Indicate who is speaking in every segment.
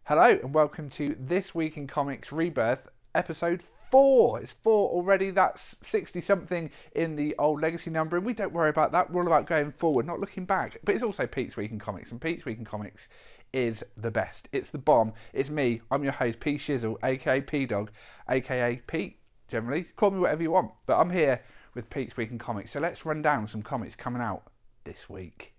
Speaker 1: Hello and welcome to This Week in Comics Rebirth, episode 4. It's 4 already, that's 60 something in the old legacy number, and we don't worry about that. We're all about going forward, not looking back. But it's also Pete's Week in Comics, and Pete's Week in Comics is the best. It's the bomb. It's me. I'm your host, P Shizzle, aka P-Dog, aka Pete, generally. Call me whatever you want, but I'm here with Pete's Week in Comics. So let's run down some comics coming out this week.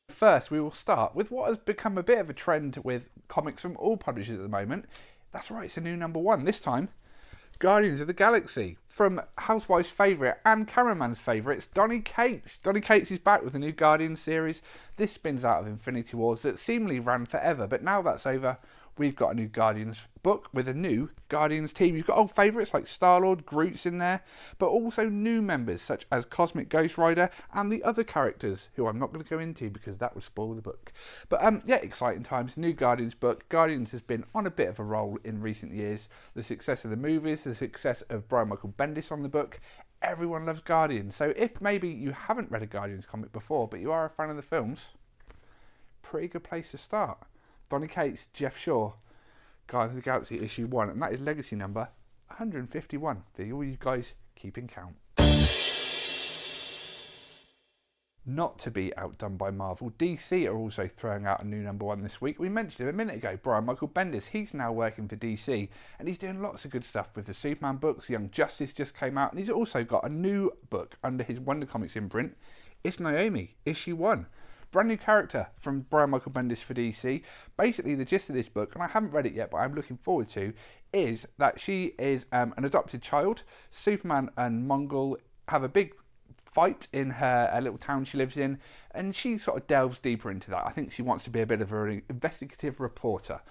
Speaker 1: First, we will start with what has become a bit of a trend with comics from all publishers at the moment. That's right, it's a new number 1. This time, Guardians of the Galaxy. From Housewife's favourite and Cameraman's favourite, it's Donny Cates. Donny Cates is back with a new Guardians series. This spins out of Infinity Wars that seemingly ran forever, but now that's over, we've got a new Guardians book with a new Guardians team. You've got old favourites like Star-Lord, Groot's in there, but also new members such as Cosmic Ghost Rider and the other characters who I'm not going to go into because that would spoil the book. But yeah, exciting times. New Guardians book. Guardians has been on a bit of a roll in recent years. The success of the movies, the success of Brian Michael Bendis on the book. Everyone loves Guardians. So if maybe you haven't read a Guardians comic before, but you are a fan of the films, pretty good place to start. Donny Cates, Jeff Shaw, Guardians of the Galaxy issue 1, and that is legacy number 151 for all you guys keeping count. Not to be outdone by Marvel, DC are also throwing out a new number 1 this week. We mentioned him a minute ago, Brian Michael Bendis. He's now working for DC and he's doing lots of good stuff with the Superman books. Young Justice just came out and he's also got a new book under his Wonder Comics imprint. It's Naomi, issue 1. Brand new character from Brian Michael Bendis for DC. Basically, the gist of this book, and I haven't read it yet, but I'm looking forward to, is that she is an adopted child. Superman and Mongol have a big fight in her little town she lives in, and she sort of delves deeper into that. I think she wants to be a bit of an investigative reporter.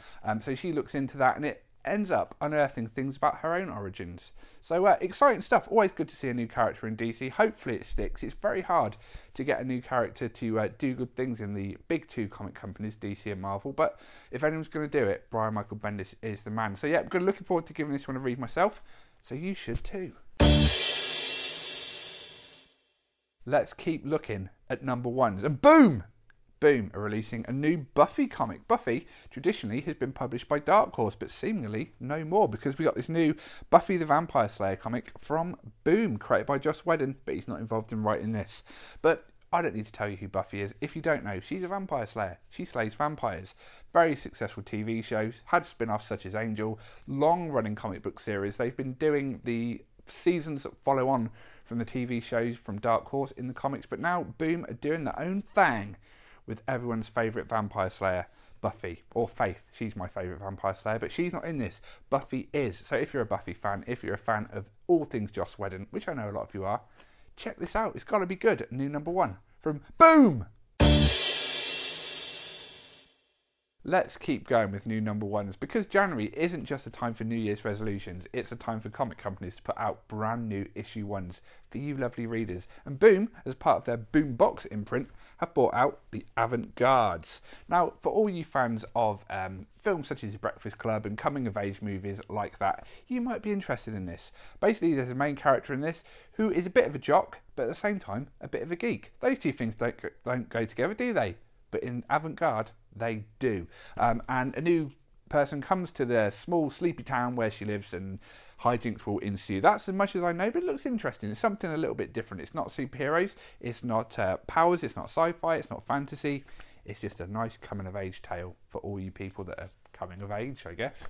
Speaker 1: So she looks into that, and it ends up unearthing things about her own origins. So exciting stuff. Always good to see a new character in DC. Hopefully it sticks. It's very hard to get a new character to do good things in the big 2 comic companies, DC and Marvel, but if anyone's going to do it, Brian Michael Bendis is the man. So yeah, I'm looking forward to giving this one a read myself, so you should too. Let's keep looking at number 1s, and boom! Boom are releasing a new Buffy comic. Buffy traditionally has been published by Dark Horse, but seemingly no more because we got this new Buffy the Vampire Slayer comic from Boom, created by Joss Whedon, but he's not involved in writing this. But I don't need to tell you who Buffy is. If you don't know, she's a vampire slayer. She slays vampires. Very successful TV shows, had spin-offs such as Angel, long-running comic book series. They've been doing the seasons that follow on from the TV shows from Dark Horse in the comics, but now Boom are doing their own thing with everyone's favourite vampire slayer, Buffy, or Faith. She's my favourite vampire slayer, but she's not in this. Buffy is. So if you're a Buffy fan, if you're a fan of all things Joss Whedon, which I know a lot of you are, check this out. It's got to be good. New number 1 from Boom! Let's keep going with new number 1s, because January isn't just a time for New Year's resolutions, it's a time for comic companies to put out brand new issue 1s for you lovely readers. And Boom, as part of their Boom Box imprint, have brought out the Avant-Gardes. Now, for all you fans of films such as The Breakfast Club and coming-of-age movies like that, you might be interested in this. Basically, there's a main character in this who is a bit of a jock, but at the same time, a bit of a geek. Those two things don't go together, do they? But in Avant-Garde, they do. And a new person comes to the small sleepy town where she lives and hijinks will ensue. That's as much as I know, but it looks interesting. It's something a little bit different. It's not superheroes, it's not powers, it's not sci-fi, it's not fantasy. It's just a nice coming-of-age tale for all you people that are coming of age, I guess.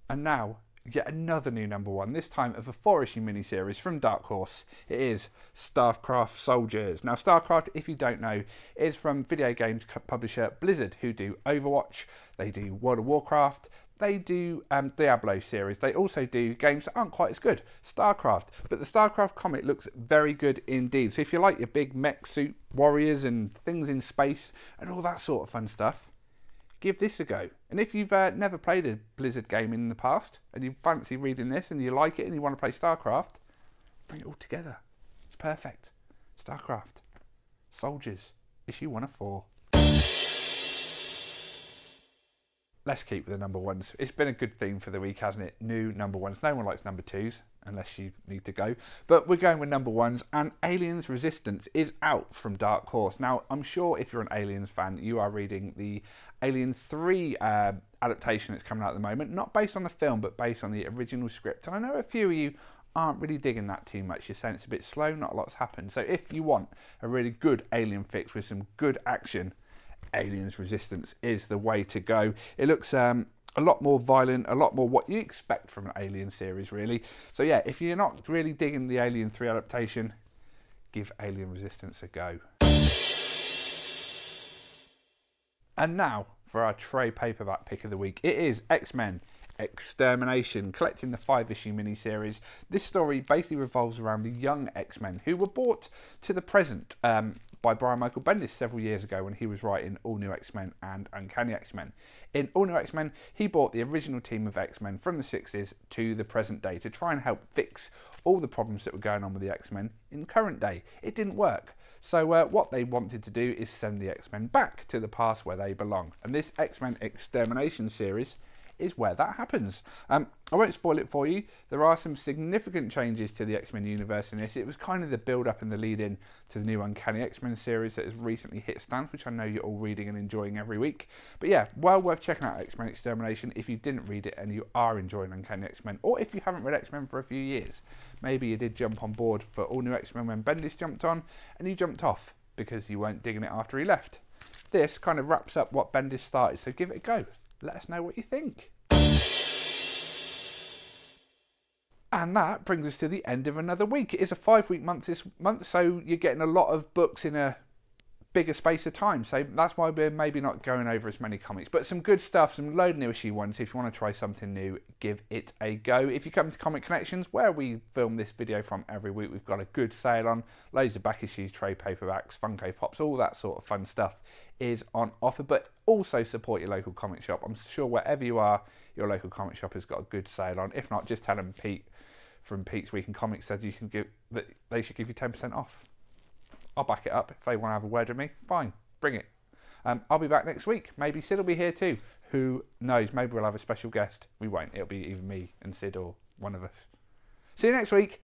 Speaker 1: And now, yet another new number 1, this time of a 4-issue miniseries from Dark Horse. It is Starcraft Soldiers. Now, Starcraft, if you don't know, is from video games publisher Blizzard, who do Overwatch, they do World of Warcraft, they do Diablo series. They also do games that aren't quite as good, StarCraft. But the StarCraft comic looks very good indeed. So if you like your big mech suit warriors and things in space and all that sort of fun stuff, give this a go. And if you've never played a Blizzard game in the past and you fancy reading this and you like it and you want to play StarCraft, bring it all together. It's perfect. StarCraft Soldiers, issue 1 of 4. Let's keep with the number 1s. It's been a good theme for the week, hasn't it? New number 1s. No one likes number 2s. unless you need to go. But we're going with number ones, and Aliens Resistance is out from Dark Horse. Now, I'm sure if you're an Aliens fan, you are reading the Alien 3 adaptation that's coming out at the moment, not based on the film, but based on the original script. And I know a few of you aren't really digging that too much. You're saying it's a bit slow, not a lot's happened. So if you want a really good Alien fix with some good action, Aliens Resistance is the way to go. It looks a lot more violent, a lot more what you expect from an Alien series, really. So yeah, if you're not really digging the Alien 3 adaptation, give Alien Resistance a go. And now for our trade paperback pick of the week. It is XMen Extermination, collecting the 5-issue miniseries. This story basically revolves around the young X-Men who were brought to the present by Brian Michael Bendis several years ago when he was writing All New X-Men and Uncanny X-Men. In All New X-Men, he brought the original team of X-Men from the 60s to the present day to try and help fix all the problems that were going on with the X-Men in current day. It didn't work. So what they wanted to do is send the X-Men back to the past where they belong. And this X-Men Extermination series is where that happens. I won't spoil it for you. There are some significant changes to the X-Men universe in this. It was kind of the build-up and the lead-in to the new Uncanny X-Men series that has recently hit stands, which I know you're all reading and enjoying every week. But yeah, well worth checking out X-Men Extermination if you didn't read it and you are enjoying Uncanny X-Men, or if you haven't read X-Men for a few years. Maybe you did jump on board for All New X-Men when Bendis jumped on, and you jumped off because you weren't digging it after he left. This kind of wraps up what Bendis started, so give it a go. Let us know what you think. And that brings us to the end of another week. It is a 5-week month this month, so you're getting a lot of books in a bigger space of time. So that's why we're maybe not going over as many comics. But some good stuff, some load of new issue ones. If you want to try something new, give it a go. If you come to Comic Connections, where we film this video from every week, we've got a good sale on. Loads of back issues, trade paperbacks, Funko Pops, all that sort of fun stuff is on offer. But also support your local comic shop. I'm sure wherever you are, your local comic shop has got a good sale on. If not, just tell them Pete from Pete's Week in Comics said you can give that they should give you 10% off. I'll back it up. If they want to have a word with me, fine, bring it. I'll be back next week. Maybe Sid will be here too. Who knows? Maybe we'll have a special guest. We won't. It'll be either me and Sid or one of us. See you next week.